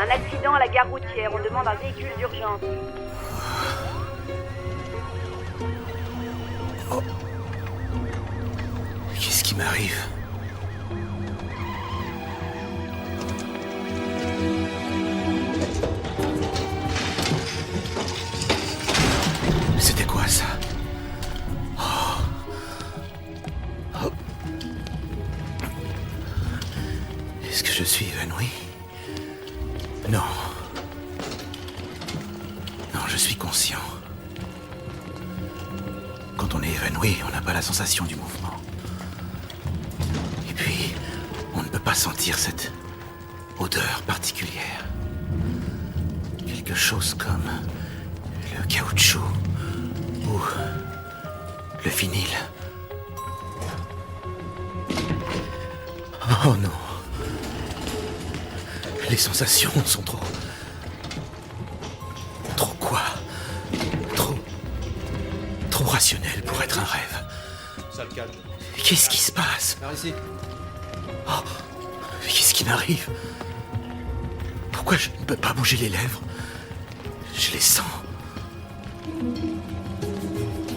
Un accident à la gare routière, on demande un véhicule d'urgence. Oh. Qu'est-ce qui m'arrive? C'était quoi ça? Oh. Oh. Est-ce que je suis évanoui? Non. Non, je suis conscient. Quand on est évanoui, on n'a pas la sensation du mouvement. Et puis, on ne peut pas sentir cette odeur particulière. Quelque chose comme le caoutchouc ou le vinyle. Oh non. Les sensations sont trop... Trop quoi? Trop rationnelles pour être un rêve. Ça le calme. Qu'est-ce qui se passe? Par ici. Oh, qu'est-ce qui m'arrive? Pourquoi je ne peux pas bouger les lèvres? Je les sens.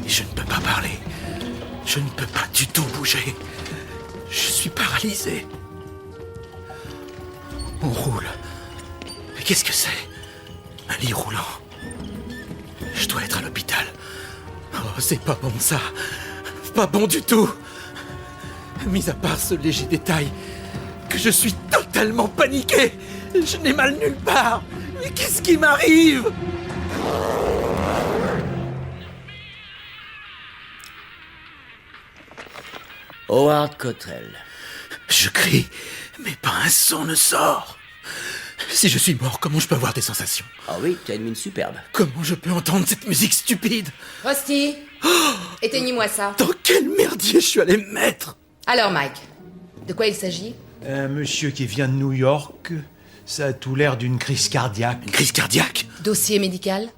Je ne peux pas parler. Je ne peux pas du tout bouger. Je suis paralysé. On roule. Mais qu'est-ce que c'est? Un lit roulant. Je dois être à l'hôpital. Oh, c'est pas bon ça. Pas bon du tout. Mis à part ce léger détail, que je suis totalement paniqué. Je n'ai mal nulle part. Mais qu'est-ce qui m'arrive? Howard Cottrell. Je crie, mais pas un son ne sort. Si je suis mort, comment je peux avoir des sensations? Ah oui, tu as une mine superbe. Comment je peux entendre cette musique stupide? Rusty, éteignez-moi ça. Dans quel merdier je suis allé me mettre? Alors Mike, de quoi il s'agit? Un monsieur qui vient de New York. Ça a tout l'air d'une crise cardiaque. Une crise cardiaque? Dossier médical?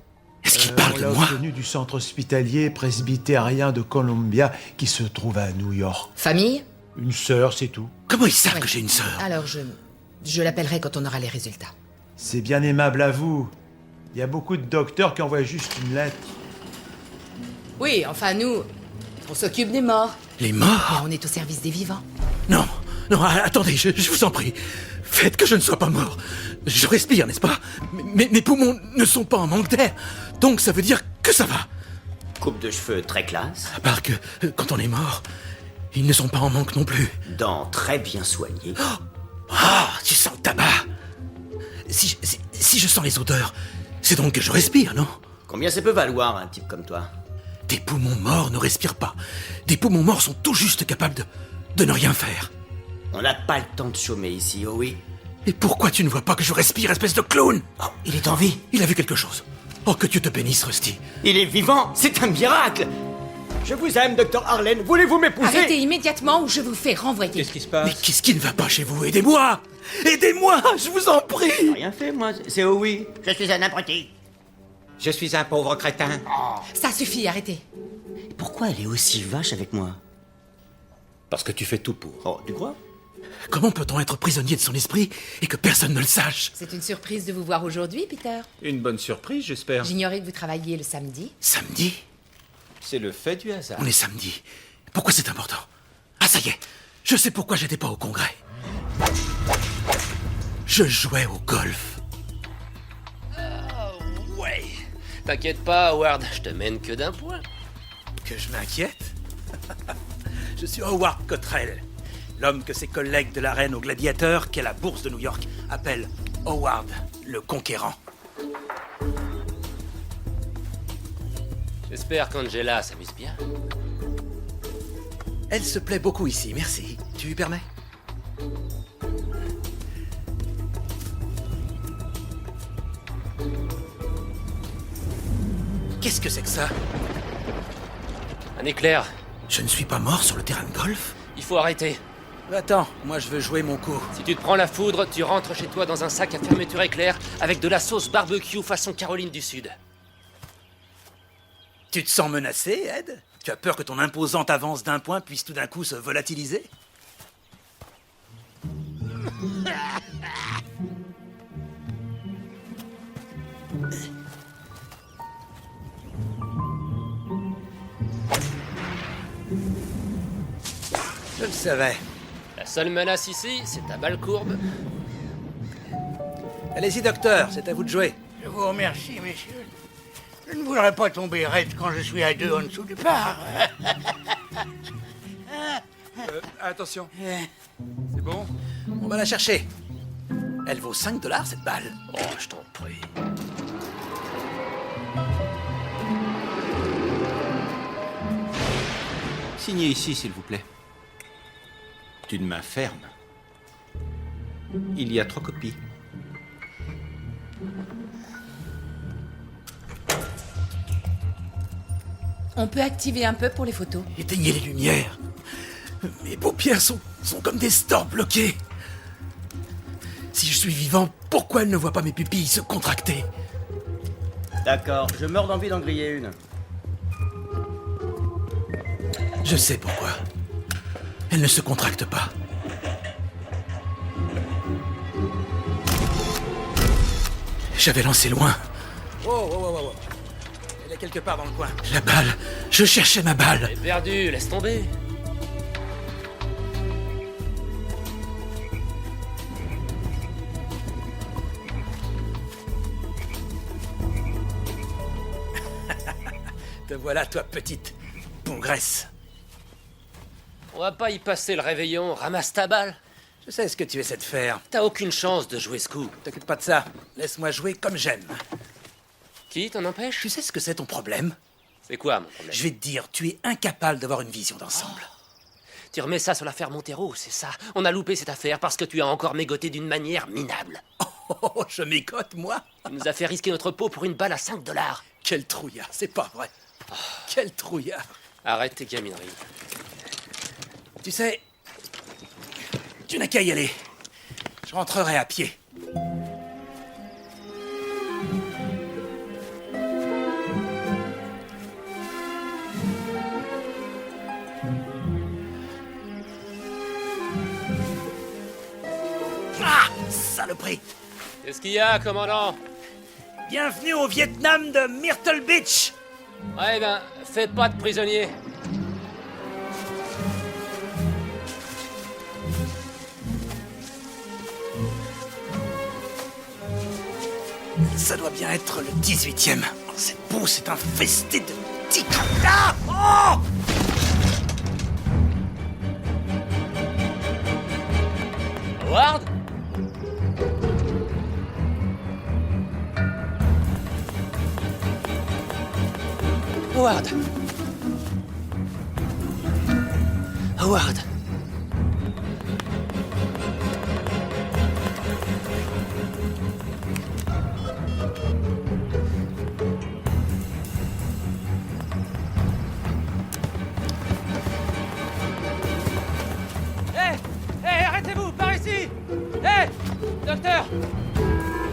Est-ce qu'il parle On de l'a moi? obtenu du centre hospitalier presbytérien de Columbia qui se trouve à New York. Famille? Une sœur, c'est tout. Comment ils savent Ouais. que j'ai une sœur? Alors je l'appellerai quand on aura les résultats. C'est bien aimable à vous. Il y a beaucoup de docteurs qui envoient juste une lettre. Oui, enfin nous, on s'occupe des morts. Les Et morts? on est au service des vivants. Non, non, attendez, je vous en prie. Faites que je ne sois pas mort. Je respire, n'est-ce pas? Mais mes poumons ne sont pas en manque d'air. Donc ça veut dire que ça va. Coupe de cheveux très classe. À part que, quand on est mort, ils ne sont pas en manque non plus. Dents très bien soignées. Ah, tu sens le tabac. Si je sens les odeurs, c'est donc que je respire, non? Combien ça peut valoir un type comme toi? Des poumons morts ne respirent pas. Des poumons morts sont tout juste capables de ne rien faire. On n'a pas le temps de chômer ici, oh oui. Et pourquoi tu ne vois pas que je respire, espèce de clown? Oh, il est en vie. Il a vu quelque chose. Oh, que Dieu te bénisse, Rusty. Il est vivant, c'est un miracle. Je vous aime, docteur Harlan. Voulez-vous m'épouser? Arrêtez immédiatement ou je vous fais renvoyer. Qu'est-ce qui se passe? Mais qu'est-ce qui ne va pas chez vous? Aidez-moi! Aidez-moi, je vous en prie! Rien fait, moi. C'est oh oui. Je suis un apprenti. Je suis un pauvre crétin. Ça suffit, arrêtez. Pourquoi elle est aussi vache avec moi? Parce que tu fais tout pour. Oh, tu crois? Comment peut-on être prisonnier de son esprit et que personne ne le sache? C'est une surprise de vous voir aujourd'hui, Peter. Une bonne surprise, j'espère. J'ignorais que vous travailliez le samedi. Samedi? C'est le fait du hasard. On est samedi. Pourquoi c'est important? Ah, ça y est. Je sais pourquoi j'étais pas au congrès. Je jouais au golf. Ouais. T'inquiète pas, Howard, je te mène que d'un point. Que je m'inquiète? Je suis Howard Cottrell, l'homme que ses collègues de l'arène aux gladiateurs, qu'est la bourse de New York, appellent Howard le Conquérant. J'espère qu'Angela s'amuse bien. Elle se plaît beaucoup ici, merci. Tu lui permets? Qu'est-ce que c'est que ça? Un éclair. Je ne suis pas mort sur le terrain de golf? Il faut arrêter. Attends, moi je veux jouer mon coup. Si tu te prends la foudre, tu rentres chez toi dans un sac à fermeture éclair avec de la sauce barbecue façon Caroline du Sud. Tu te sens menacé, Ed? Tu as peur que ton imposante avance d'un point puisse tout d'un coup se volatiliser? Je le savais. La seule menace ici, c'est ta balle courbe. Allez-y, docteur, c'est à vous de jouer. Je vous remercie, messieurs. Je ne voudrais pas tomber raide quand je suis à 2 en dessous du par. Attention. C'est bon? On va la chercher. Elle vaut 5 $, cette balle. Oh, je t'en prie. Signez ici, s'il vous plaît. D'une main ferme. Il y a 3 copies. On peut activer un peu pour les photos. Éteignez les lumières. Mes paupières sont comme des stores bloqués. Si je suis vivant, pourquoi elle ne voit pas mes pupilles se contracter? D'accord, je meurs d'envie d'en griller une. Je sais pourquoi. Elle ne se contracte pas. J'avais lancé loin. Oh. Elle est quelque part dans le coin. La balle. Je cherchais ma balle. J'ai perdu, laisse tomber. Te voilà, toi, petite bougresse. On va pas y passer le réveillon, ramasse ta balle. Je sais ce que tu essaies de faire. T'as aucune chance de jouer ce coup. T'occupe pas de ça. Laisse-moi jouer comme j'aime. Qui t'en empêche? Tu sais ce que c'est ton problème? C'est quoi mon problème? Je vais te dire, tu es incapable d'avoir une vision d'ensemble. Tu remets ça sur l'affaire Montero, c'est ça. On a loupé cette affaire parce que tu as encore mégoté d'une manière minable. Oh, je m'écote, moi? Tu nous as fait risquer notre peau pour une balle à 5 $. Quel trouillard, c'est pas vrai. Quel trouillard. Arrête tes gamineries. Tu sais, tu n'as qu'à y aller. Je rentrerai à pied. Ah, saloperie. Qu'est-ce qu'il y a, commandant? Bienvenue au Vietnam de Myrtle Beach. Ouais, ben, fais pas de prisonnier. Ça doit bien être le 18e. Cette boue, c'est infesté de tiques. Ah! Oh! Howard? Howard. Howard. Hé, arrêtez-vous, par ici. Hé, docteur.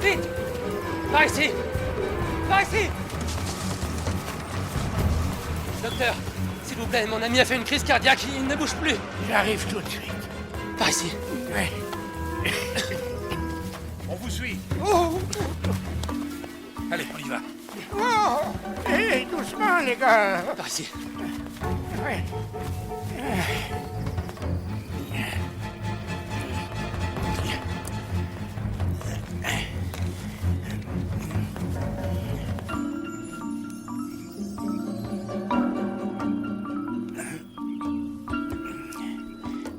Vite. Par ici. Par ici. Docteur, s'il vous plaît, mon ami a fait une crise cardiaque, il ne bouge plus. J'arrive tout de suite. Par ici. Ouais. On vous suit. Oh, Allez, on y va. oh, hé, doucement, les gars. Par ici. Ouais.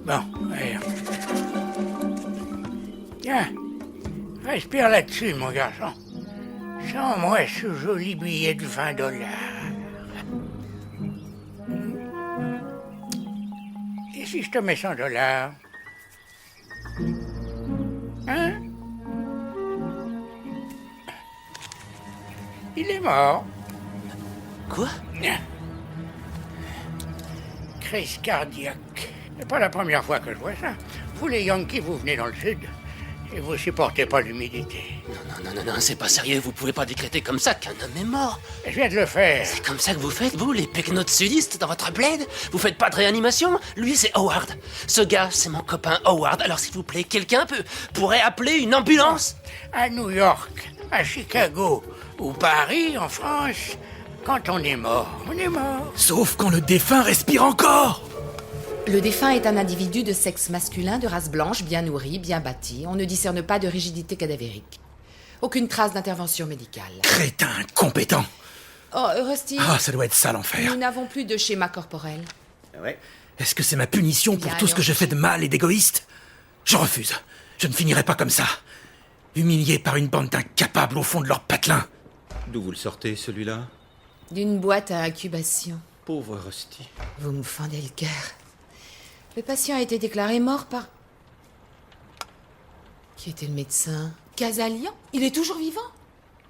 Bon, allez. Tiens, respire là-dessus, mon garçon. Sens-moi ce joli billet de $20. Et si je te mets $100? Hein? Il est mort. Quoi? Crise cardiaque. C'est pas la première fois que je vois ça. Vous, les Yankees, vous venez dans le sud et vous supportez pas l'humidité. Non, c'est pas sérieux. Vous pouvez pas décréter comme ça qu'un homme est mort. Je viens de le faire. C'est comme ça que vous faites, vous, les pecnotes sudistes, dans votre bled? Vous faites pas de réanimation? Lui, c'est Howard. Ce gars, c'est mon copain Howard. Alors, s'il vous plaît, quelqu'un pourrait appeler une ambulance? À New York, à Chicago ou Paris, en France, quand on est mort, on est mort. Sauf quand le défunt respire encore. Le défunt est un individu de sexe masculin, de race blanche, bien nourri, bien bâti. On ne discerne pas de rigidité cadavérique. Aucune trace d'intervention médicale. Crétin incompétent. Oh, Rusty, Ah, ça doit être ça nous l'enfer. n'avons plus de schéma corporel. Ouais. Est-ce que c'est ma punition pour Bien, tout ce que allez, j'ai fait de mal et d'égoïste? Je refuse. Je ne finirai pas comme ça. Humilié par une bande d'incapables au fond de leur patelin. D'où vous le sortez, celui-là? D'une boîte à incubation. Pauvre Rusty. Vous me fendez le cœur. Le patient a été déclaré mort par... Qui était le médecin? Casalian? Il est toujours vivant?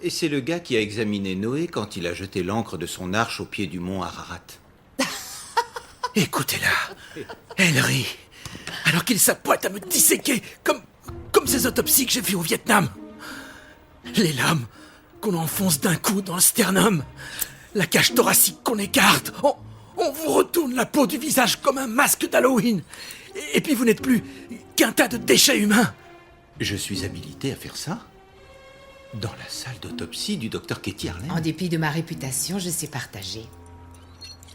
Et c'est le gars qui a examiné Noé quand il a jeté l'ancre de son arche au pied du mont Ararat. Écoutez-la. Elle rit. Alors qu'il s'apprête à me disséquer comme ces autopsies que j'ai vues au Vietnam. Les lames qu'on enfonce d'un coup dans le sternum. La cage thoracique qu'on écarte. On vous retourne la peau du visage comme un masque d'Halloween. Et puis vous n'êtes plus qu'un tas de déchets humains. Je suis habilité à faire ça? Dans la salle d'autopsie du docteur Katie Harlan? En dépit de ma réputation, je sais partager.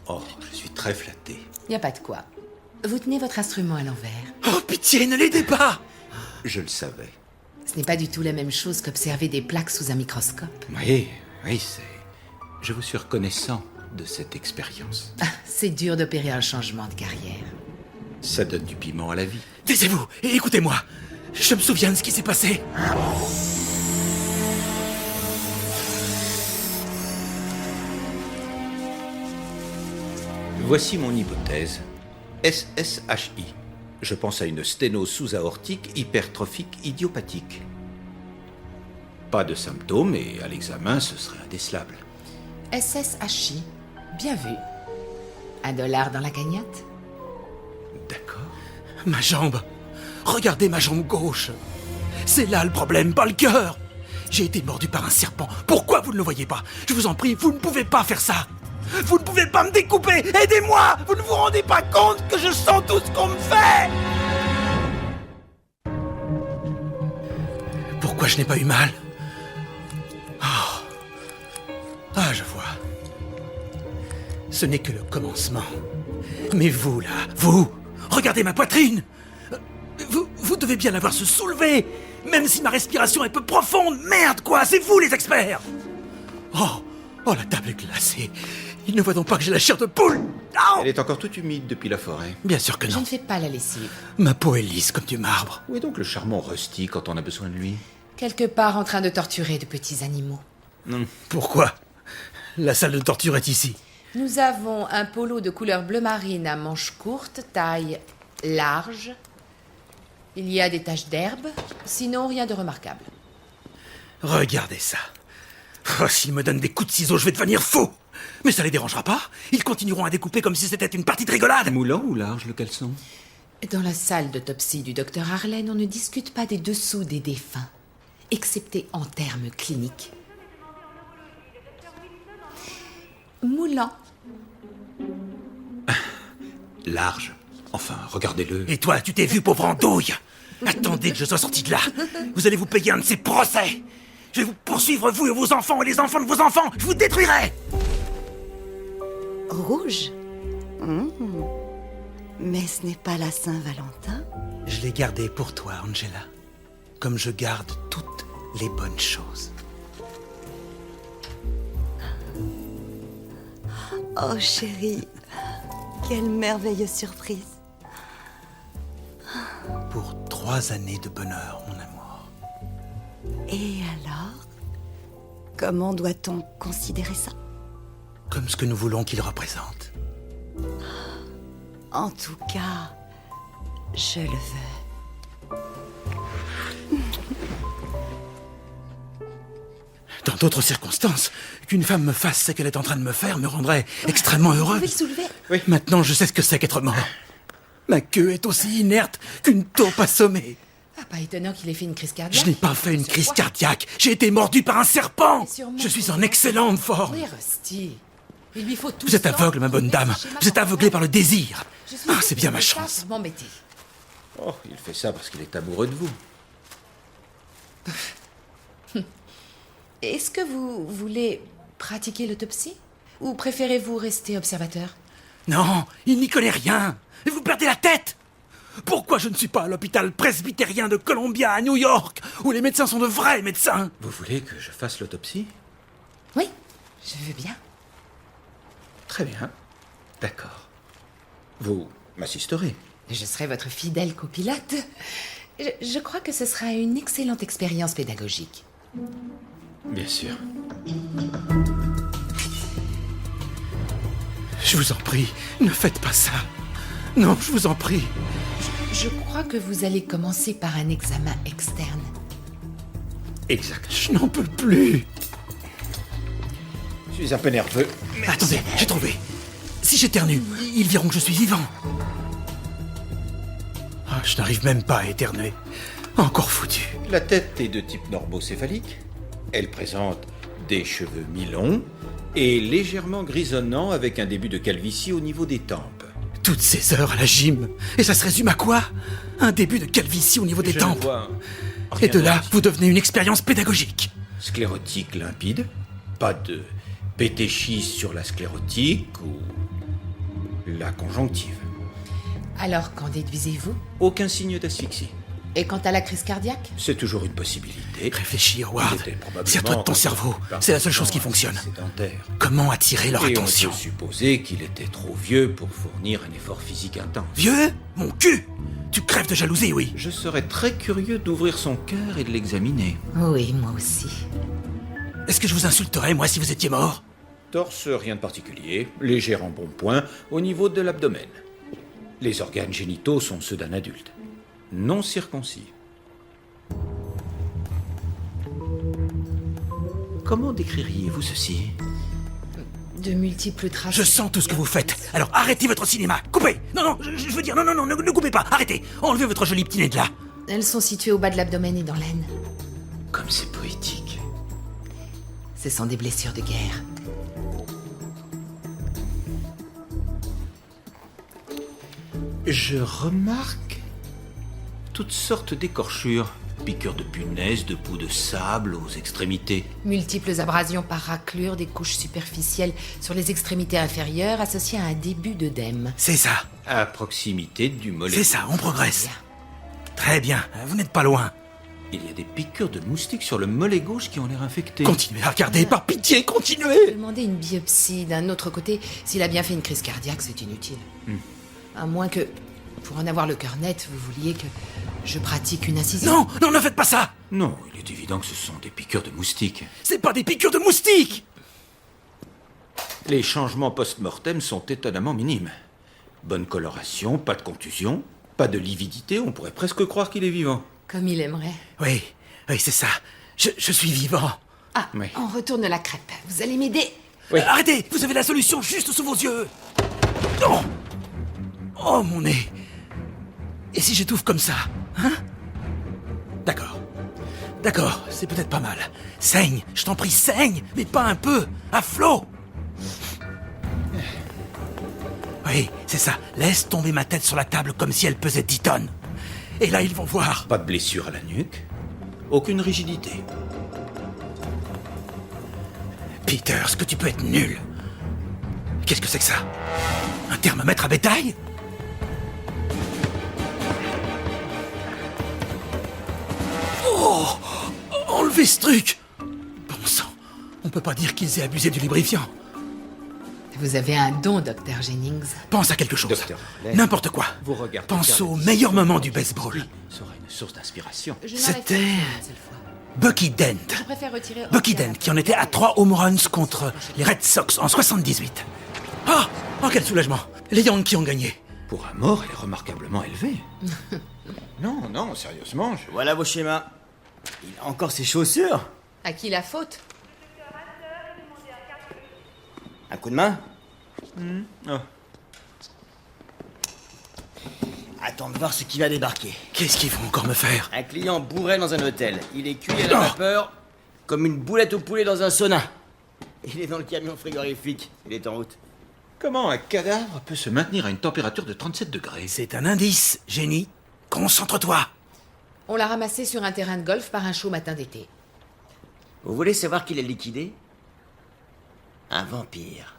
Oh, je suis très flatté. Y a pas de quoi. Vous tenez votre instrument à l'envers. Oh pitié, ne l'aidez pas. Je le savais. Ce n'est pas du tout la même chose qu'observer des plaques sous un microscope. Oui, c'est... Je vous suis reconnaissant de cette expérience. Ah, c'est dur d'opérer un changement de carrière. Ça donne du piment à la vie. Taisez-vous et écoutez-moi. Je me souviens de ce qui s'est passé. Voici mon hypothèse. SSHI. Je pense à une sténose sous-aortique hypertrophique idiopathique. Pas de symptômes et à l'examen, ce serait indécelable. SSHI. Bien vu. $1 dans la cagnotte? D'accord. Ma jambe. Regardez ma jambe gauche. C'est là le problème, pas le cœur. J'ai été mordu par un serpent. Pourquoi vous ne le voyez pas? Je vous en prie, vous ne pouvez pas faire ça. Vous ne pouvez pas me découper. Aidez-moi. Vous ne vous rendez pas compte que je sens tout ce qu'on me fait. Pourquoi je n'ai pas eu mal? Ah, je vois. Ce n'est que le commencement. Mais vous, là, vous, regardez ma poitrine. Vous devez bien la voir se soulever, même si ma respiration est peu profonde. Merde, quoi, c'est vous les experts. Oh, la table est glacée. Il ne voit donc pas que j'ai la chair de poule. Oh. Elle est encore toute humide depuis la forêt. Bien sûr que Je non. ne fais pas la lessive. Ma peau est lisse comme du marbre. Où est donc le charmant Rusty quand on a besoin de lui? Quelque part en train de torturer de petits animaux. Pourquoi? La salle de torture est ici. Nous avons un polo de couleur bleu marine à manches courtes, taille large. Il y a des taches d'herbe, sinon rien de remarquable. Regardez ça. Oh, s'ils me donnent des coups de ciseaux, je vais devenir fou. Mais ça les dérangera pas. Ils continueront à découper comme si c'était une partie de rigolade. Moulant ou large le caleçon? Dans la salle d'autopsie du docteur Harlan, on ne discute pas des dessous des défunts, excepté en termes cliniques. Moulant. Large. Enfin, regardez-le. Et toi, tu t'es vu, pauvre andouille? Attendez que je sois sorti de là. Vous allez vous payer un de ces procès. Je vais vous poursuivre, vous et vos enfants, et les enfants de vos enfants. Je vous détruirai. Rouge Mais ce n'est pas la Saint-Valentin? Je l'ai gardé pour toi, Angela. Comme je garde toutes les bonnes choses. Oh chérie, quelle merveilleuse surprise. Pour 3 années de bonheur, mon amour. Et alors? Comment doit-on considérer ça? Comme ce que nous voulons qu'il représente. En tout cas, je le veux. Dans d'autres circonstances, qu'une femme me fasse ce qu'elle est en train de me faire me rendrait extrêmement Vous heureux. pouvez le soulever? Oui. Maintenant, je sais ce que c'est qu'être mort. Ma queue est aussi inerte qu'une taupe assommée. Ah, pas étonnant qu'il ait fait une crise cardiaque. Je n'ai pas fait une crise cardiaque. J'ai été mordu par un serpent. Sûrement. Je suis en excellente forme. Oui, Rusty. Il lui faut tout Vous êtes ça aveugle, ma pour bonne trouver dame. ce schéma Vous êtes aveuglé par le désir. Je suis Ah, c'est bien ma juste ça chance. pour m'embêter. Oh, il fait ça parce qu'il est amoureux de vous. Est-ce que vous voulez pratiquer l'autopsie? Ou préférez-vous rester observateur? Non, il n'y connaît rien. Et vous perdez la tête. Pourquoi je ne suis pas à l'hôpital presbytérien de Columbia à New York, où les médecins sont de vrais médecins? Vous voulez que je fasse l'autopsie? Oui, je veux bien. Très bien. D'accord. Vous m'assisterez. Je serai votre fidèle copilote. Je crois que ce sera une excellente expérience pédagogique. Bien sûr. Je vous en prie, ne faites pas ça. Non, je vous en prie. Je crois que vous allez commencer par un examen externe. Exact. Je n'en peux plus. Je suis un peu nerveux. Attendez, j'ai trouvé. Si j'éternue, ils verront que je suis vivant. Ah, je n'arrive même pas à éternuer. Encore foutu. La tête est de type normocéphalique. Elle présente des cheveux mi-longs et légèrement grisonnants avec un début de calvitie au niveau des tempes. Toutes ces heures à la gym. Et ça se résume à quoi? Un début de calvitie au niveau des Je tempes. ne vois Et rien de là, dramatique. vous devenez une expérience pédagogique. Sclérotique limpide, pas de pétéchis sur la sclérotique ou la conjonctive. Alors, qu'en déduisez-vous? Aucun signe d'asphyxie. Et quant à la crise cardiaque? C'est toujours une possibilité. Réfléchis, Il Howard. était probablement Sers-toi de ton cerveau. C'est la seule chose qui fonctionne. Sédentaire. Comment attirer leur Et on attention? peut supposer qu'il était trop vieux pour fournir un effort physique intense. Vieux? Mon cul! Tu crèves de jalousie, oui. Je serais très curieux d'ouvrir son cœur et de l'examiner. Oui, moi aussi. Est-ce que je vous insulterais, moi, si vous étiez mort? Torse, rien de particulier. Léger embonpoint au niveau de l'abdomen. Les organes génitaux sont ceux d'un adulte. Non circoncis. Comment décririez-vous ceci? De multiples traces. Je sens tout ce que vous faites. Alors arrêtez votre cinéma. Coupez. Non, je veux dire, non, ne coupez pas. Arrêtez. Enlevez votre joli petit nez de là. Elles sont situées au bas de l'abdomen et dans l'aine. Comme c'est poétique. Ce sont des blessures de guerre. Je remarque toutes sortes d'écorchures. Piqûres de punaises, de poux de sable aux extrémités. Multiples abrasions par raclure des couches superficielles sur les extrémités inférieures associées à un début d'œdème. C'est ça. À proximité du mollet. C'est ça, on progresse. Très bien. Vous n'êtes pas loin. Il y a des piqûres de moustiques sur le mollet gauche qui ont l'air infecté. Continuez à regarder. Par pitié, continuez. Demander une biopsie. D'un autre côté, s'il a bien fait une crise cardiaque, c'est inutile. À moins que, pour en avoir le cœur net, vous vouliez que je pratique une incision. Non, ne faites pas ça. Non, il est évident que ce sont des piqûres de moustiques. C'est pas des piqûres de moustiques. Les changements post-mortem sont étonnamment minimes. Bonne coloration, pas de contusion, pas de lividité, on pourrait presque croire qu'il est vivant. Comme il aimerait. Oui, c'est ça. Je suis vivant. Ah, Oui. on retourne la crêpe. Vous allez m'aider? Oui. Arrêtez. Vous avez la solution juste sous vos yeux. Non. Oh, mon nez. Et si j'étouffe comme ça, hein? D'accord, c'est peut-être pas mal. Saigne, je t'en prie, saigne, mais pas un peu, à flot. Oui, c'est ça. Laisse tomber ma tête sur la table comme si elle pesait 10 tonnes. Et là, ils vont voir. Pas de blessure à la nuque. Aucune rigidité. Peter, est-ce que tu peux être nul? Qu'est-ce que c'est que ça? Un thermomètre à bétail? Oh! Enlevez ce truc! Bon sang, on peut pas dire qu'ils aient abusé du lubrifiant. Vous avez un don, Dr. Jennings. Pense à quelque chose. Docteur Arlen, N'importe quoi. vous regardez Pense faire au la meilleur discipline. moment du baseball. Oui, sera une source d'inspiration. Je n'arrête C'était- pas de faire une seule fois. Bucky Dent. Je préfère retirer... Bucky Dent, qui en était à 3 home runs contre les Red Sox en 78. Ah! Oh, quel soulagement! Les Yankees ont gagné. Pour un mort, elle est remarquablement élevée. Non, non, sérieusement, je... Voilà vos schémas. Il a encore ses chaussures. À qui la faute? Un coup de main. Oh. Attends de voir ce qui va débarquer. Qu'est-ce qu'ils vont encore me faire? Un client bourré dans un hôtel. Il est cuit à la vapeur comme une boulette au poulet dans un sauna. Il est dans le camion frigorifique. Il est en route. Comment un cadavre peut se maintenir à une température de 37 degrés? C'est un indice, génie. Concentre-toi. On l'a ramassé sur un terrain de golf par un chaud matin d'été. Vous voulez savoir qui l'a liquidé? Un vampire.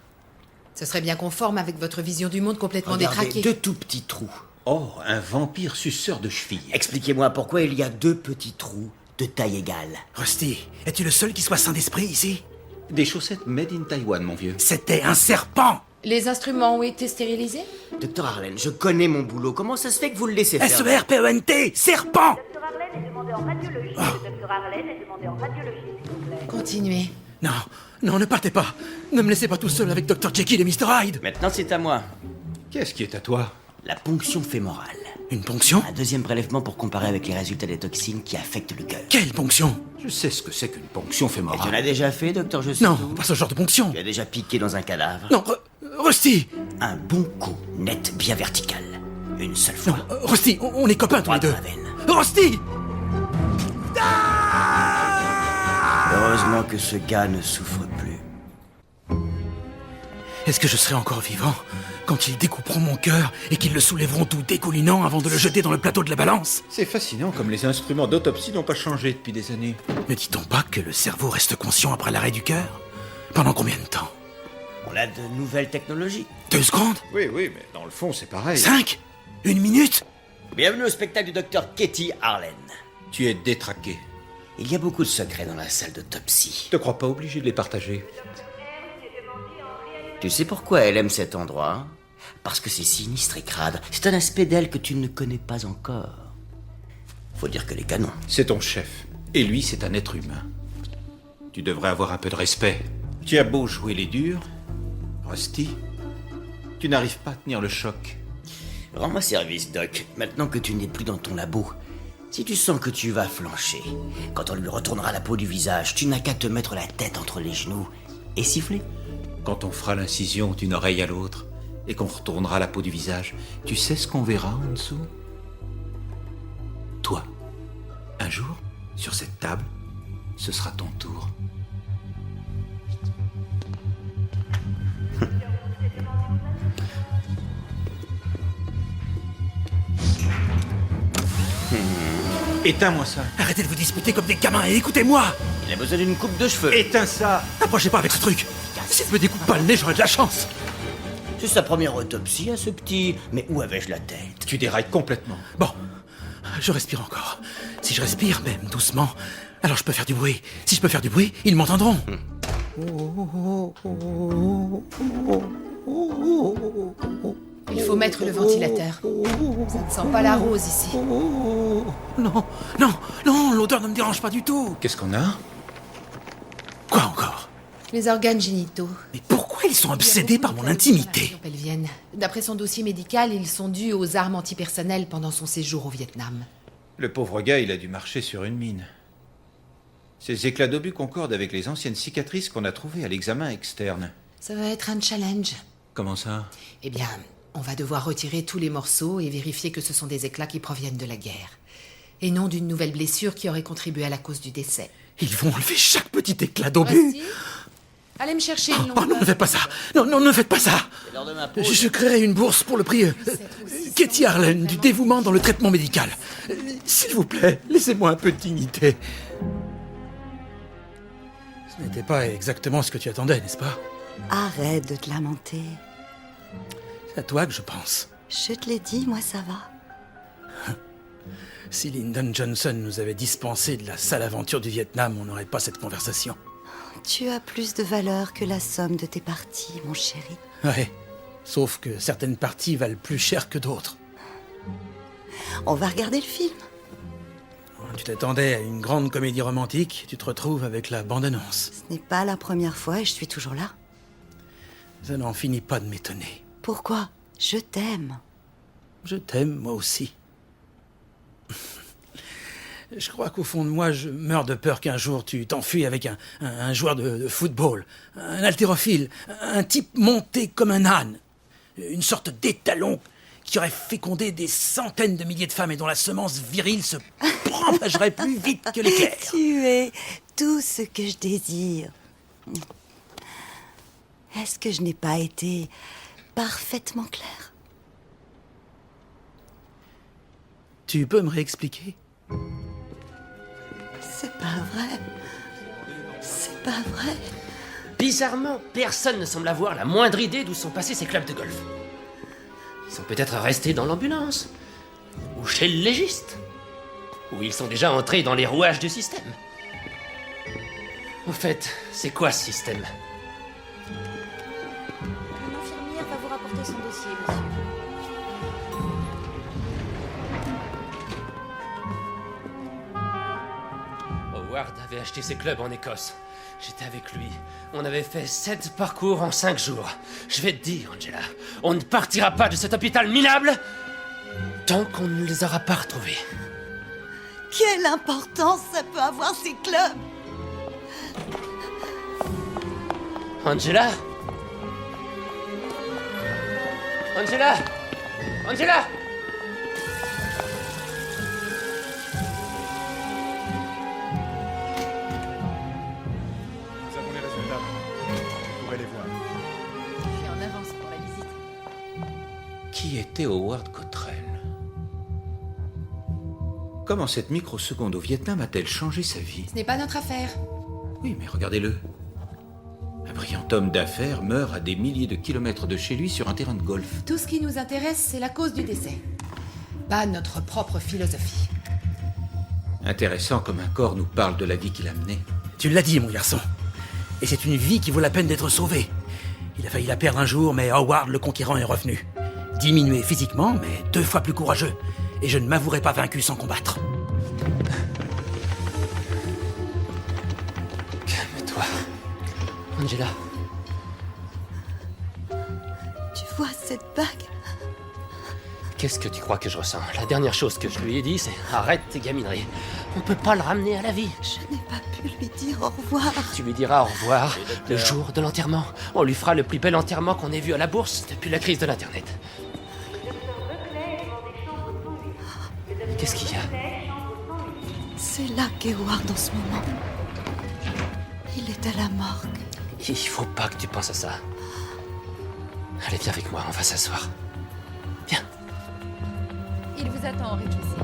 Ce serait bien conforme avec votre vision du monde complètement Regardez, détraquée. deux tout petits trous. Oh, un vampire suceur de chevilles. Expliquez-moi pourquoi il y a deux petits trous de taille égale. Rusty, es-tu le seul qui soit sain d'esprit ici? Des chaussettes made in Taïwan, mon vieux. C'était un serpent! Les instruments ont été stérilisés? Docteur Arlen, je connais mon boulot. Comment ça se fait que vous le laissez faire? S-E-R-P-E-N-T! Serpent! Dr. Arlen est demandé en radiologie. Le Dr. Arlen est demandé en radiologie, s'il vous plaît. Continuez. Non, non, ne partez pas. Ne me laissez pas tout seul avec Dr. Jekyll et Mr. Hyde. Maintenant, c'est à moi. Qu'est-ce qui est à toi? La ponction fémorale. Une ponction? Un deuxième prélèvement pour comparer avec les résultats des toxines qui affectent le cœur. Quelle ponction? Je sais ce que c'est qu'une ponction Tu l'as fémorale. déjà fait, docteur Je sais Non, tout pas ce genre de ponction. Tu as déjà piqué dans un cadavre? Non, Rusty! Un bon coup, net, bien vertical. Une seule fois. Non, Rusty, on est copains tous les Droit deux. dans la veine. Rusty! Heureusement que ce gars ne souffre plus. Est-ce que je serai encore vivant quand ils découperont mon cœur et qu'ils le soulèveront tout dégoulinant avant de le jeter dans le plateau de la balance? C'est fascinant comme les instruments d'autopsie n'ont pas changé depuis des années. Ne dit-on pas que le cerveau reste conscient après l'arrêt du cœur? Pendant combien de temps? On a de nouvelles technologies. 2 secondes? Oui, oui, mais dans le fond, c'est pareil. 5? 1 minute? Bienvenue au spectacle du docteur Katie Arlen. Tu es détraqué. Il y a beaucoup de secrets dans la salle d'autopsie. Je te crois pas obligé de les partager. Tu sais pourquoi elle aime cet endroit? Parce que c'est sinistre et crade. C'est un aspect d'elle que tu ne connais pas encore. Faut dire que les canons. C'est ton chef. Et lui, c'est un être humain. Tu devrais avoir un peu de respect. Tu as beau jouer les durs, Rusty, tu n'arrives pas à tenir le choc. Rends-moi service, Doc. Maintenant que tu n'es plus dans ton labo, si tu sens que tu vas flancher, quand on lui retournera la peau du visage, tu n'as qu'à te mettre la tête entre les genoux et siffler. Quand on fera l'incision d'une oreille à l'autre et qu'on retournera la peau du visage, tu sais ce qu'on verra en dessous? Toi. Un jour, sur cette table, ce sera ton tour. Éteins-moi ça. Arrêtez de vous disputer comme des gamins et écoutez-moi! Il a besoin d'une coupe de cheveux. Éteins ça. Approchez pas avec ce truc! S'il me découpe pas le nez, j'aurai de la chance! C'est sa première autopsie à ce petit. Mais où avais-je la tête? Tu dérailles complètement. Bon, je respire encore. Si je respire, même doucement, alors je peux faire du bruit. Si je peux faire du bruit, ils m'entendront. Il faut mettre le ventilateur. Ça ne sent pas la rose ici. Non, non, non, l'odeur ne me dérange pas du tout. Qu'est-ce qu'on a? Quoi encore? Les organes génitaux. Mais pourquoi ils sont obsédés par mon intimité? Pelvienne. D'après son dossier médical, ils sont dus aux armes antipersonnelles pendant son séjour au Vietnam. Le pauvre gars, il a dû marcher sur une mine. Ces éclats d'obus concordent avec les anciennes cicatrices qu'on a trouvées à l'examen externe. Ça va être un challenge. Comment ça? Eh bien, on va devoir retirer tous les morceaux et vérifier que ce sont des éclats qui proviennent de la guerre. Et non d'une nouvelle blessure qui aurait contribué à la cause du décès. Ils vont enlever chaque petit éclat d'obus. Rusty, Allez me chercher une Oh non, ne faites pas ça. Non, non, ne faites pas ça. C'est l'heure de ma pause. Je créerai une bourse pour le prix Katie Harlan du dévouement dans le traitement médical. S'il vous plaît, laissez-moi un peu de dignité. Ce n'était pas exactement ce que tu attendais, n'est-ce pas? Arrête de te lamenter. C'est à toi que je pense. Je te l'ai dit, moi ça va. Si Lyndon Johnson nous avait dispensé de la sale aventure du Vietnam, on n'aurait pas cette conversation. Tu as plus de valeur que la somme de tes parties, mon chéri. Ouais, sauf que certaines parties valent plus cher que d'autres. On va regarder le film. Tu t'attendais à une grande comédie romantique, tu te retrouves avec la bande-annonce. Ce n'est pas la première fois et je suis toujours là. Ça n'en finit pas de m'étonner. Pourquoi? Je t'aime. Je t'aime, moi aussi. Je crois qu'au fond de moi, je meurs de peur qu'un jour tu t'enfuis avec un joueur de football, un haltérophile, un type monté comme un âne, une sorte d'étalon qui aurait fécondé des centaines de milliers de femmes et dont la semence virile se propagerait plus vite que l'éclair. Tu es tout ce que je désire. Est-ce que je n'ai pas été parfaitement claire? Tu peux me réexpliquer? C'est pas vrai. C'est pas vrai. Bizarrement, personne ne semble avoir la moindre idée d'où sont passés ces clubs de golf. Ils sont peut-être restés dans l'ambulance, ou chez le légiste, ou ils sont déjà entrés dans les rouages du système. Au fait, c'est quoi ce système? L'infirmière va vous rapporter son dossier, monsieur. Howard avait acheté ses clubs en Écosse. J'étais avec lui. On avait fait 7 parcours en 5 jours. Je vais te dire, Angela, on ne partira pas de cet hôpital minable tant qu'on ne les aura pas retrouvés. Quelle importance ça peut avoir, ces clubs? Angela? Angela? Angela? Nous avons les résultats. Vous pouvez les voir. Je suis en avance pour la visite. Qui était Howard Cottrell? Comment cette microseconde au Vietnam a-t-elle changé sa vie? Ce n'est pas notre affaire. Oui, mais regardez-le. Un brillant homme d'affaires meurt à des milliers de kilomètres de chez lui sur un terrain de golf. Tout ce qui nous intéresse, c'est la cause du décès. Pas notre propre philosophie. Intéressant comme un corps nous parle de la vie qu'il a menée. Tu l'as dit, mon garçon. Et c'est une vie qui vaut la peine d'être sauvée. Il a failli la perdre un jour, mais Howard le conquérant est revenu. Diminué physiquement, mais 2 fois plus courageux. Et je ne m'avouerai pas vaincu sans combattre. Calme-toi. Angela. Tu vois cette bague? Qu'est-ce que tu crois que je ressens? La dernière chose que je lui ai dit, c'est arrête tes gamineries. On peut pas le ramener à la vie. Je n'ai pas pu lui dire au revoir. Tu lui diras au revoir le jour de l'enterrement. On lui fera le plus bel enterrement qu'on ait vu à la bourse depuis la crise de l'Internet. Qu'est-ce qu'il y a? C'est là qu'est Howard en ce moment. Il est à la morgue. Il faut pas que tu penses à ça. Allez, viens avec moi, on va s'asseoir. Viens. Il vous attend au rez-de-chaussée.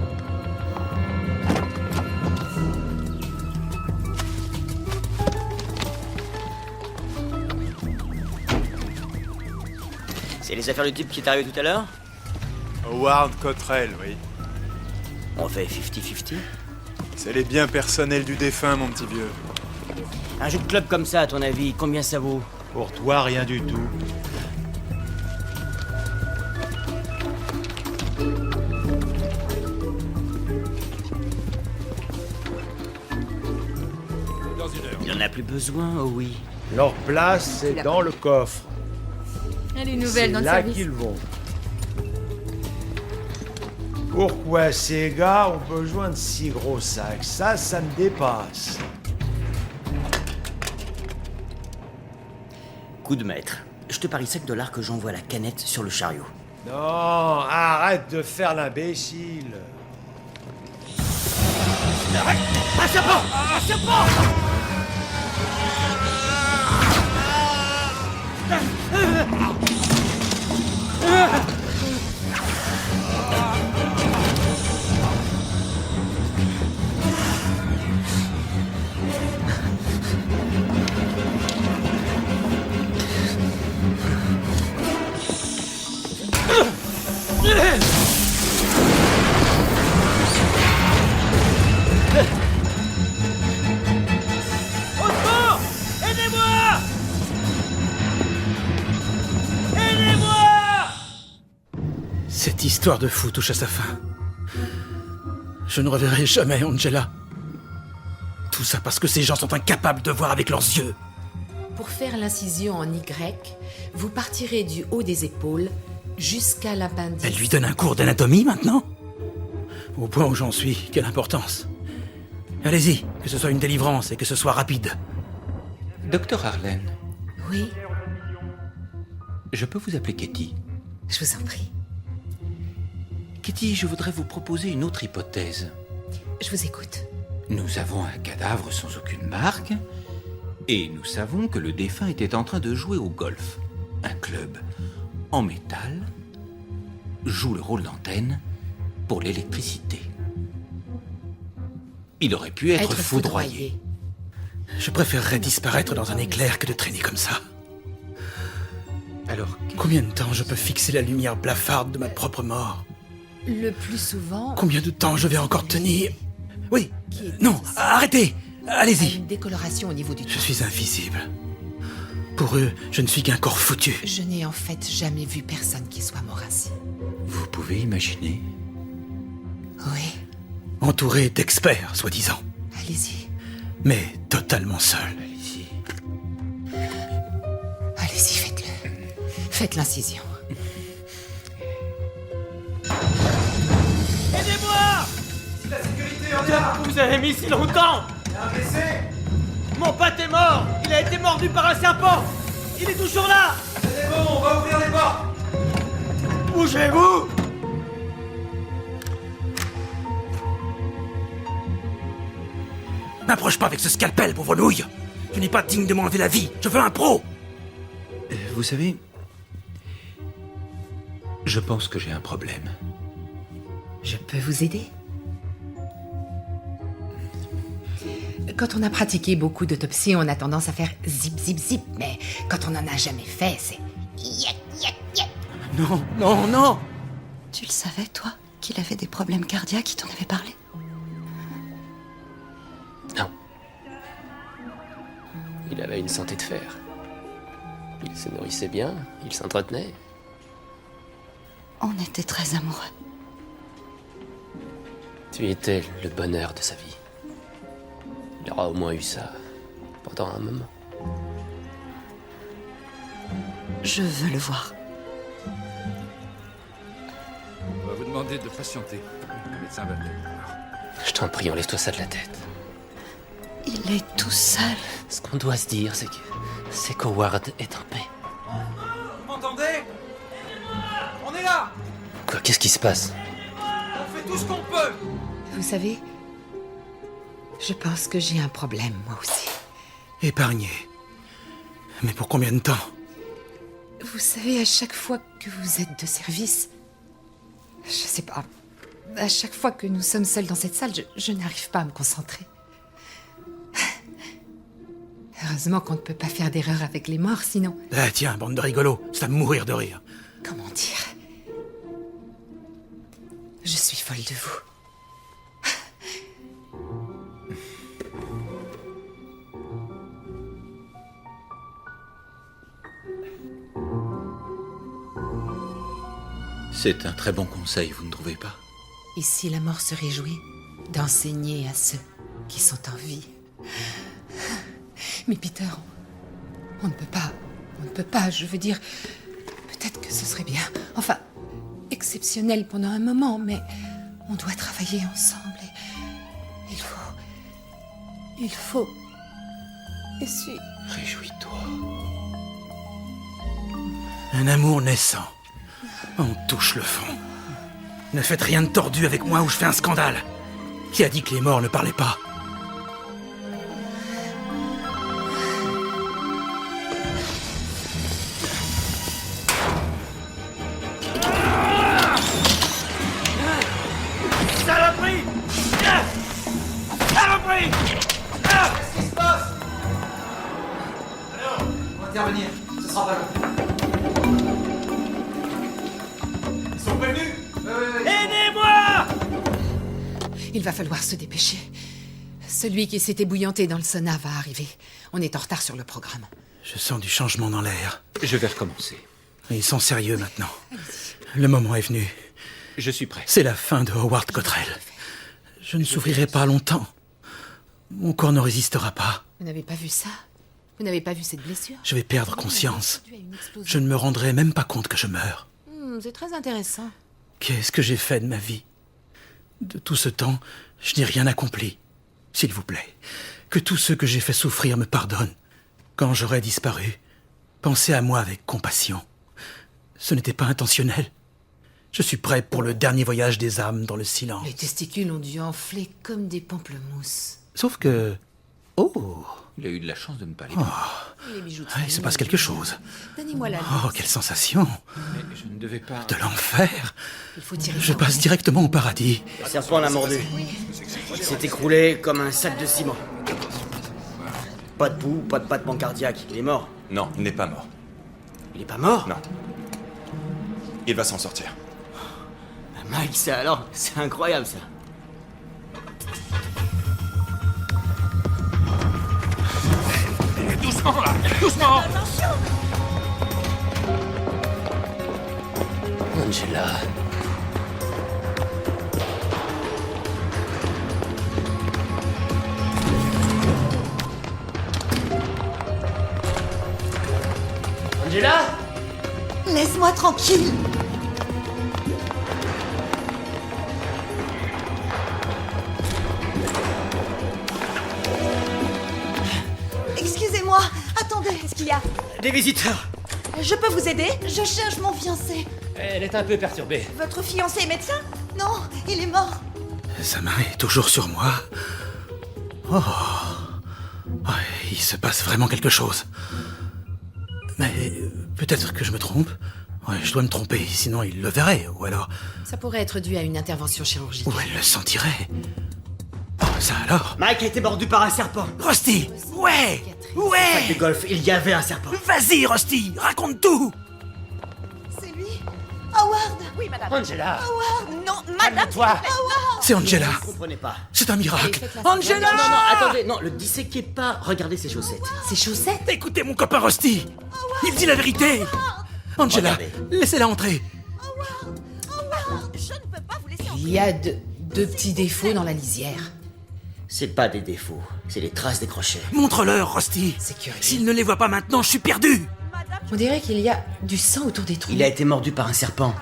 C'est les affaires du type qui est arrivé tout à l'heure? Howard Cottrell, oui. On fait 50-50? C'est les biens personnels du défunt, mon petit vieux. Un jeu de club comme ça, à ton avis, combien ça vaut? Pour toi, rien du tout. Il en a plus besoin, oh oui. Leur place, c'est dans le coffre. Elle est C'est nouvelle dans le là service. qu'ils vont. Pourquoi ces gars ont besoin de si gros sacs? Ça me dépasse. Coup de maître. Je te parie $5 que j'envoie la canette sur le chariot. Non, arrête de faire l'imbécile. Un serpent! Un serpent! histoire de fou touche à sa fin. Je ne reverrai jamais Angela. Tout ça parce que ces gens sont incapables de voir avec leurs yeux. Pour faire l'incision en Y, vous partirez du haut des épaules jusqu'à l'appendice. Elle lui donne un cours d'anatomie maintenant? Au point où j'en suis, quelle importance. Allez-y, que ce soit une délivrance et que ce soit rapide. Docteur Harlan, Oui, je peux vous appeler Katie? je vous en prie. Katie, je voudrais vous proposer une autre hypothèse. Je vous écoute. Nous avons un cadavre sans aucune marque, et nous savons que le défunt était en train de jouer au golf. Un club en métal joue le rôle d'antenne pour l'électricité. Il aurait pu être foudroyé. Je préférerais disparaître dans un éclair que de traîner comme ça. Alors, Combien de temps je peux fixer la lumière blafarde de ma propre mort? Le plus souvent... Combien de temps je vais encore tenir? Oui, Qui est non, difficile. arrêtez! à Allez-y! une décoloration au niveau du Je temps. suis invisible. Pour eux, je ne suis qu'un corps foutu. Je n'ai en fait jamais vu personne qui soit mort ainsi. vous pouvez imaginer? Oui, Entouré d'experts, soi-disant. allez-y. Mais totalement seul. Allez-y. Allez-y, faites-le. Faites l'incision. Vous avez mis si longtemps. Mon pote est mort. Il a été mordu par un serpent. Il est toujours là. C'est bon, on va ouvrir les portes. Bougez-vous. N'approche pas avec ce scalpel, pauvre nouille! Tu n'es pas digne de m'enlever la vie! Je veux un pro! Vous savez, je pense que j'ai un problème. Je peux vous aider? Quand on a pratiqué beaucoup d'autopsies, on a tendance à faire zip, zip, zip. Mais quand on n'en a jamais fait, c'est... Yak, yak, yak. Non, non, non! Tu le savais, toi, qu'il avait des problèmes cardiaques, il t'en avait parlé? Non. Il avait une santé de fer. Il se nourrissait bien, il s'entretenait. On était très amoureux. Tu étais le bonheur de sa vie. Il aura au moins eu ça pendant un moment. Je veux le voir. On va vous demander de patienter. Le médecin va venir. Je t'en prie, enlève-toi ça de la tête. Il est tout seul. Ce qu'on doit se dire, c'est qu'Howard est en paix. Vous m'entendez? On est là. Quoi, qu'est-ce qui se passe? On fait tout ce qu'on peut. Vous savez, je pense que j'ai un problème, moi aussi. Épargné. Mais pour combien de temps? Vous savez, à chaque fois que vous êtes de service, je sais pas, à chaque fois que nous sommes seuls dans cette salle, je n'arrive pas à me concentrer. Heureusement qu'on ne peut pas faire d'erreur avec les morts, sinon... Ah tiens, bande de rigolos, c'est à mourir de rire. Comment dire? Je suis folle de vous. C'est un très bon conseil, vous ne trouvez pas? Ici, la mort se réjouit d'enseigner à ceux qui sont en vie. Mais Peter, on ne peut pas, je veux dire, peut-être que ce serait bien, enfin, exceptionnel pendant un moment, mais on doit travailler ensemble et il faut, et si... Réjouis-toi. Un amour naissant. On touche le fond. Ne faites rien de tordu avec moi ou je fais un scandale. Qui a dit que les morts ne parlaient pas? Saloperie. Saloperie. Qu'est-ce qui se passe? Alors, on va intervenir. Ce sera pas long. Ils sont prévenus? Aidez-moi! Il va falloir se dépêcher. Celui qui s'est ébouillanté dans le sauna va arriver. On est en retard sur le programme. Je sens du changement dans l'air. Je vais recommencer. Ils sont sérieux maintenant. Le moment est venu. Je suis prêt. C'est la fin de Howard Cottrell. Je ne souffrirai pas longtemps. Mon corps ne résistera pas. Vous n'avez pas vu ça? Vous n'avez pas vu cette blessure? Je vais perdre conscience. Dû à une explosion. Je ne me rendrai même pas compte que je meurs. C'est très intéressant. Qu'est-ce que j'ai fait de ma vie? De tout ce temps, je n'ai rien accompli. S'il vous plaît, que tous ceux que j'ai fait souffrir me pardonnent. Quand j'aurai disparu, pensez à moi avec compassion. Ce n'était pas intentionnel. Je suis prêt pour le dernier voyage des âmes dans le silence. Les testicules ont dû enfler comme des pamplemousses. Sauf que... Oh, Il a eu de la chance de ne pas les Les bijoux de il se passe quelque chose. Donnez-moi la Oh, quelle sensation. Mais je ne devais pas... De l'enfer. Il faut tirer Je ça. passe directement au paradis. Le serpent l'a mordu. Il s'est écroulé comme un sac de ciment. Pas de pouls, pas de battement cardiaque. Il est mort. Non, il n'est pas mort. Il est pas mort? Non. Il va s'en sortir. Mike, c'est incroyable ça. Doucement là, doucement. Angela. Angela? Laisse-moi tranquille. Excusez-moi, attendez. Qu'est-ce qu'il y a? Des visiteurs. Je peux vous aider? Je cherche mon fiancé. Elle est un peu perturbée. Votre fiancé est médecin? Non, il est mort. Sa main est toujours sur moi. Oh. Ouais, il se passe vraiment quelque chose. Mais peut-être que je me trompe. Ouais, je dois me tromper, sinon il le verrait, ou alors... Ça pourrait être dû à une intervention chirurgicale. Ou elle le sentirait. Oh, ça alors? Mike a été mordu par un serpent. Rusty! Ouais! Sac Ouais! de golf, il y avait un serpent. Vas-y, Rusty! Raconte tout! C'est lui? Howard? Oui, madame. Angela. Howard? Non, madame! Calme-toi. Howard! C'est Angela! Vous comprenez pas. C'est un miracle! faites la Angela! Non, attendez, non, le disséquez pas. Regardez ses chaussettes. Ces chaussettes? Écoutez mon copain Rusty! Il dit la vérité! Angela, Regardez. laissez-la entrer! Howard! Je ne peux pas vous laisser Il y a deux petits défauts dans la lisière. C'est pas des défauts, c'est des traces des crochets. Montre-leur, Rusty! C'est curieux. S'il ne les voit pas maintenant, je suis perdu! On dirait qu'il y a du sang autour des trous. Il a été mordu par un serpent.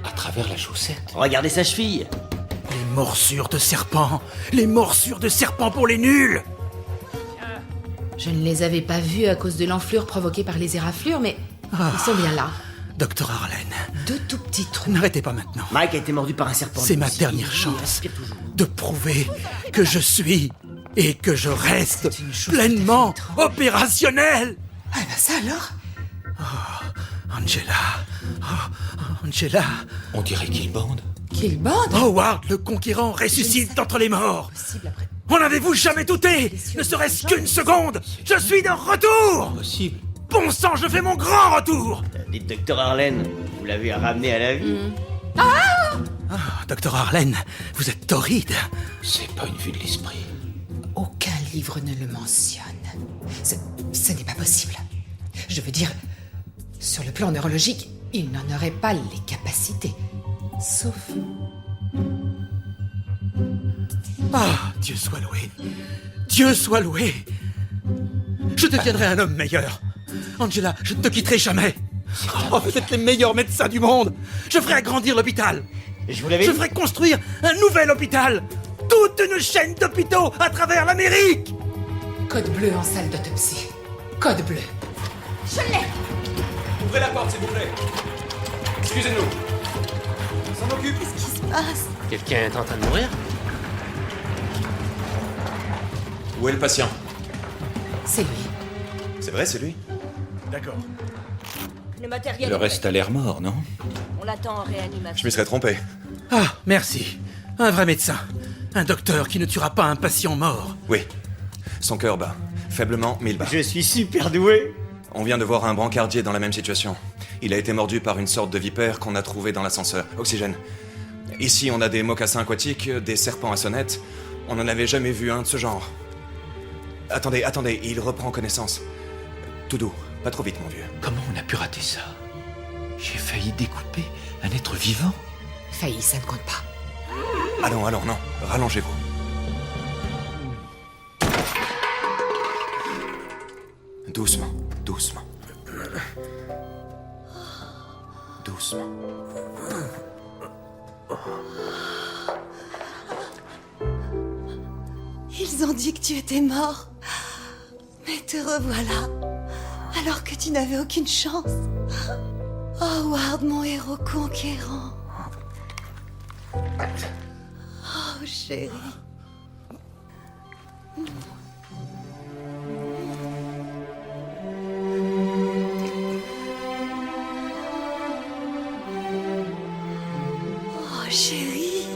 À travers la chaussette. Regardez sa cheville. Les morsures de serpents! Les morsures de serpents pour les nuls! Je ne les avais pas vus à cause de l'enflure provoquée par les éraflures, mais ils sont bien là. Docteur Arlen, Deux tout petits trous. n'arrêtez pas maintenant. Mike a été mordu par un serpent. C'est ma Lui aussi. dernière Il chance respire toujours. de prouver que je suis et que je reste C'est une chose pleinement tout à fait étrange. opérationnel! Ah bah ça alors? Angela, oh, Angela, On dirait qu'il bande. Qu'il bande? Howard le conquérant ressuscite d'entre les morts! Possible après. En avez-vous jamais douté? Ne serait-ce qu'une seconde! Je suis de retour! Possible. Bon sang, je fais mon grand retour! Dites, Docteur Arlen, vous l'avez ramené à la vie. Docteur Arlen, vous êtes torride. C'est pas une vue de l'esprit. Aucun livre ne le mentionne. Ce n'est pas possible. Je veux dire, sur le plan neurologique, il n'en aurait pas les capacités. Sauf... Ah, Dieu soit loué. Dieu soit loué. Je deviendrai un homme meilleur. Angela, je ne te quitterai jamais. Oh, vous êtes les meilleurs médecins du monde. Je ferai agrandir l'hôpital. Je vous l'avais Je dit. ferai construire un nouvel hôpital. Toute une chaîne d'hôpitaux à travers l'Amérique. Code bleu en salle d'autopsie. Code bleu. Je l'ai! Ouvrez la porte, s'il vous plaît. Excusez-nous. On s'en occupe. Qu'est-ce qui se passe? Quelqu'un est en train de mourir? Où est le patient? C'est lui. C'est vrai, c'est lui. D'accord. Le matériel Le est reste a l'air mort, non? prêt. On l'attend en Je réanimation. m'y serais trompé. Ah, merci. Un vrai médecin. Un docteur qui ne tuera pas un patient mort. Oui. Son cœur bat. Faiblement, mais il bat. Je suis super doué. On vient de voir un brancardier dans la même situation. Il a été mordu par une sorte de vipère qu'on a trouvée dans l'ascenseur. Oxygène. Ici, on a des mocassins aquatiques, des serpents à sonnettes. On n'en avait jamais vu un de ce genre. Attendez, il reprend connaissance. Tout doux, pas trop vite, mon vieux. Comment on a pu rater ça? J'ai failli découper un être vivant. Failli, ça ne compte pas. Allons, non. Rallongez-vous. Doucement. Doucement. Ils ont dit que tu étais mort. Mais te revoilà. Alors que tu n'avais aucune chance. Howard, mon héros conquérant. Oh, chérie. Oh, chérie.